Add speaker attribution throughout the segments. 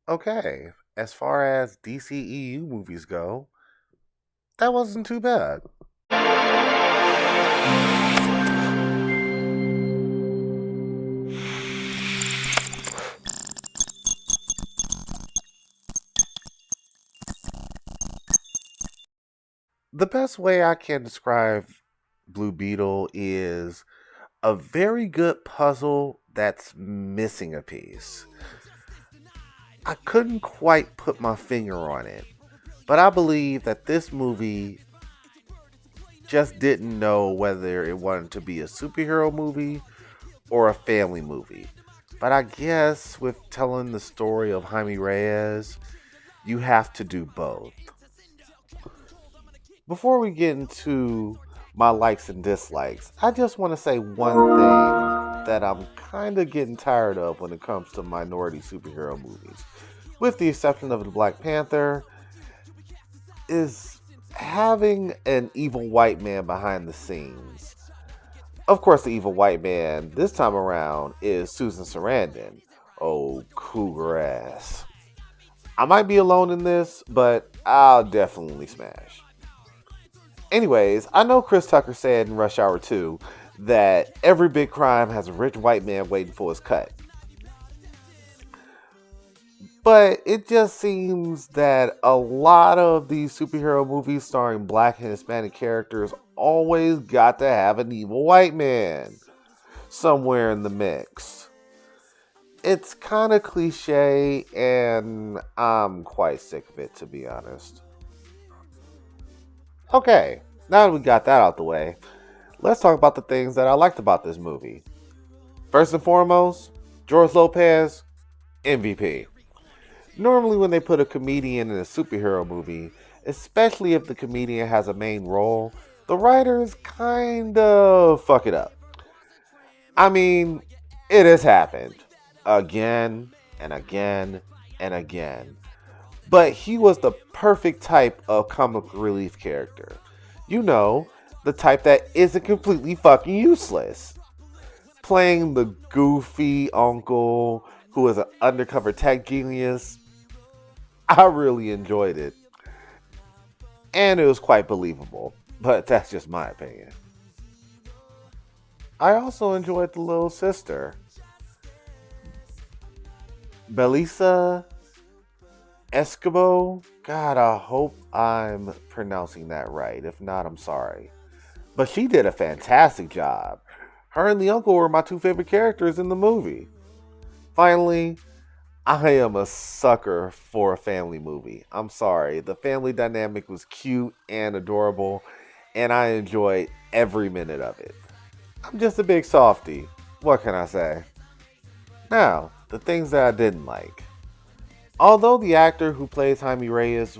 Speaker 1: Okay, as far as DCEU movies go, that wasn't too bad. The best way I can describe Blue Beetle is a very good puzzle that's missing a piece. I couldn't quite put my finger on it, but I believe that this movie just didn't know whether it wanted to be a superhero movie or a family movie. But I guess with telling the story of Jaime Reyes, you have to do both. Before we get into my likes and dislikes, I just want to say one thing that I'm kind of getting tired of when it comes to minority superhero movies. With the exception of the Black Panther, is having an evil white man behind the scenes. Of course, the evil white man this time around is Susan Sarandon. Oh, cougar ass. I might be alone in this, but I'll definitely smash. Anyways, I know Chris Tucker said in Rush Hour 2 that every big crime has a rich white man waiting for his cut. But it just seems that a lot of these superhero movies starring black and Hispanic characters always got to have an evil white man somewhere in the mix. It's kind of cliche, and I'm quite sick of it, to be honest. Okay, now that we got that out the way, let's talk about the things that I liked about this movie. First and foremost, George Lopez, MVP. Normally, when they put a comedian in a superhero movie, especially if the comedian has a main role, the writers kind of fuck it up. I mean, it has happened again and again and again. But he was the perfect type of comic relief character. You know, the type that isn't completely fucking useless. Playing the goofy uncle who is an undercover tech genius, I really enjoyed it. And it was quite believable. But that's just my opinion. I also enjoyed the little sister, Belisa Escobar. God, I hope I'm pronouncing that right. If not, I'm sorry. But she did a fantastic job. Her and the uncle were my two favorite characters in the movie. Finally, I am a sucker for a family movie. I'm sorry. The family dynamic was cute and adorable, and I enjoyed every minute of it. I'm just a big softie. What can I say? Now, the things that I didn't like. Although the actor who plays Jaime Reyes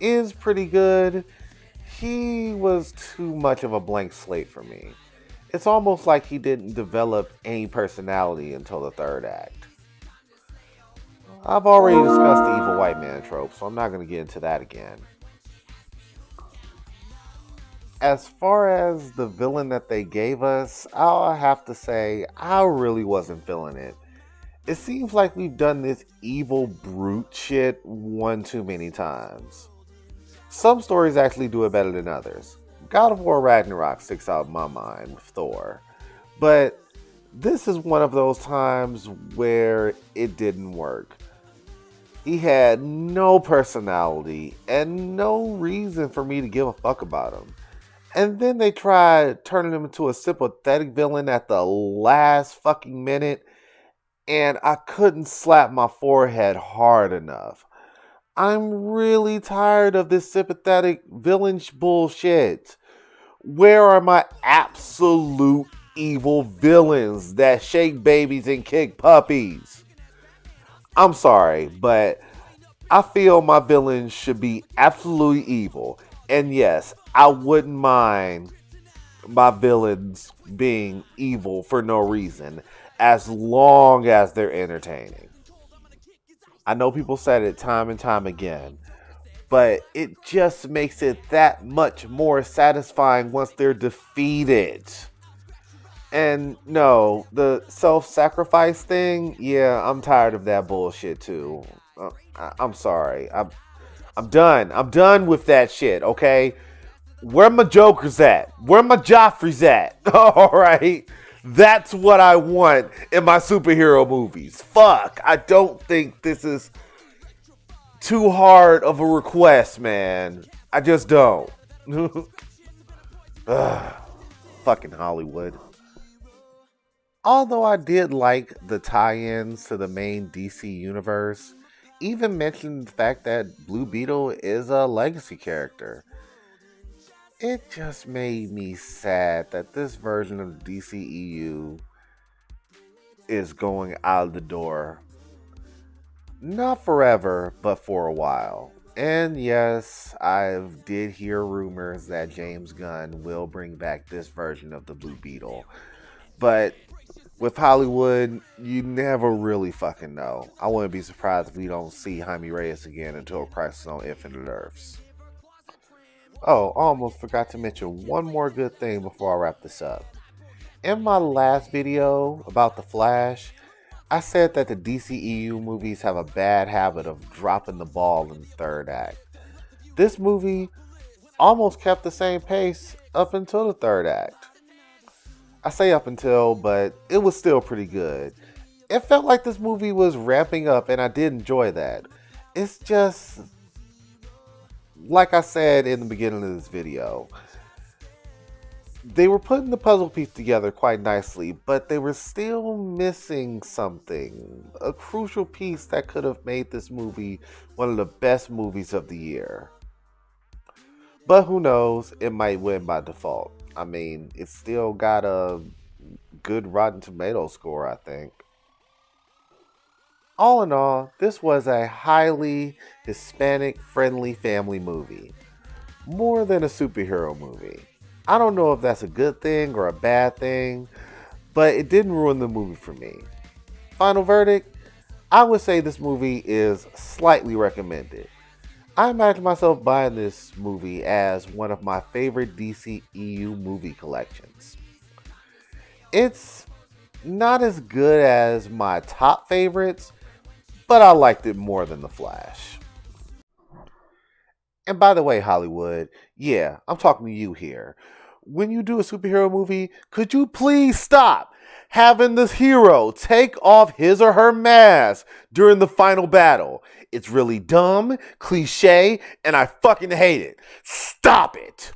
Speaker 1: is pretty good, he was too much of a blank slate for me. It's almost like he didn't develop any personality until the third act. I've already discussed the evil white man trope, so I'm not going to get into that again. As far as the villain that they gave us, I'll have to say I really wasn't feeling it. It seems like we've done this evil brute shit one too many times. Some stories actually do it better than others. God of War Ragnarok sticks out in my mind with Thor. But this is one of those times where it didn't work. He had no personality and no reason for me to give a fuck about him. And then they tried turning him into a sympathetic villain at the last fucking minute, and I couldn't slap my forehead hard enough. I'm really tired of this sympathetic villain bullshit. Where are my absolute evil villains that shake babies and kick puppies? I'm sorry, but I feel my villains should be absolutely evil. And yes, I wouldn't mind my villains being evil for no reason, as long as they're entertaining. I know people said it time and time again, but it just makes it that much more satisfying once they're defeated. And no, the self-sacrifice thing, yeah, I'm tired of that bullshit too. I'm sorry. I'm done. I'm done with that shit, okay? Where my Jokers at? Where my Joffreys at? All right. That's what I want in my superhero movies. Fuck. I don't think this is too hard of a request, man. I just don't. Ugh, fucking Hollywood. Although I did like the tie ins to the main DC universe, even mentioned the fact that Blue Beetle is a legacy character. It just made me sad that this version of the DCEU is going out the door. Not forever, but for a while. And yes, I did hear rumors that James Gunn will bring back this version of the Blue Beetle. But with Hollywood, you never really fucking know. I wouldn't be surprised if we don't see Jaime Reyes again until Crisis on Infinite Earths. Oh, almost forgot to mention one more good thing before I wrap this up. In my last video about The Flash, I said that the DCEU movies have a bad habit of dropping the ball in the third act. This movie almost kept the same pace up until the third act. I say up until, but it was still pretty good. It felt like this movie was ramping up, and I did enjoy that. It's just, like I said in the beginning of this video, they were putting the puzzle piece together quite nicely, but they were still missing something. A crucial piece that could have made this movie one of the best movies of the year. But who knows, it might win by default. I mean, it's still got a good Rotten Tomatoes score, I think. All in all, this was a highly Hispanic-friendly family movie. More than a superhero movie. I don't know if that's a good thing or a bad thing, but it didn't ruin the movie for me. Final verdict, I would say this movie is slightly recommended. I imagine myself buying this movie as one of my favorite DCEU movie collections. It's not as good as my top favorites, but I liked it more than The Flash. And by the way, Hollywood, yeah, I'm talking to you here. When you do a superhero movie, could you please stop having this hero take off his or her mask during the final battle? It's really dumb, cliche, and I fucking hate it. Stop it!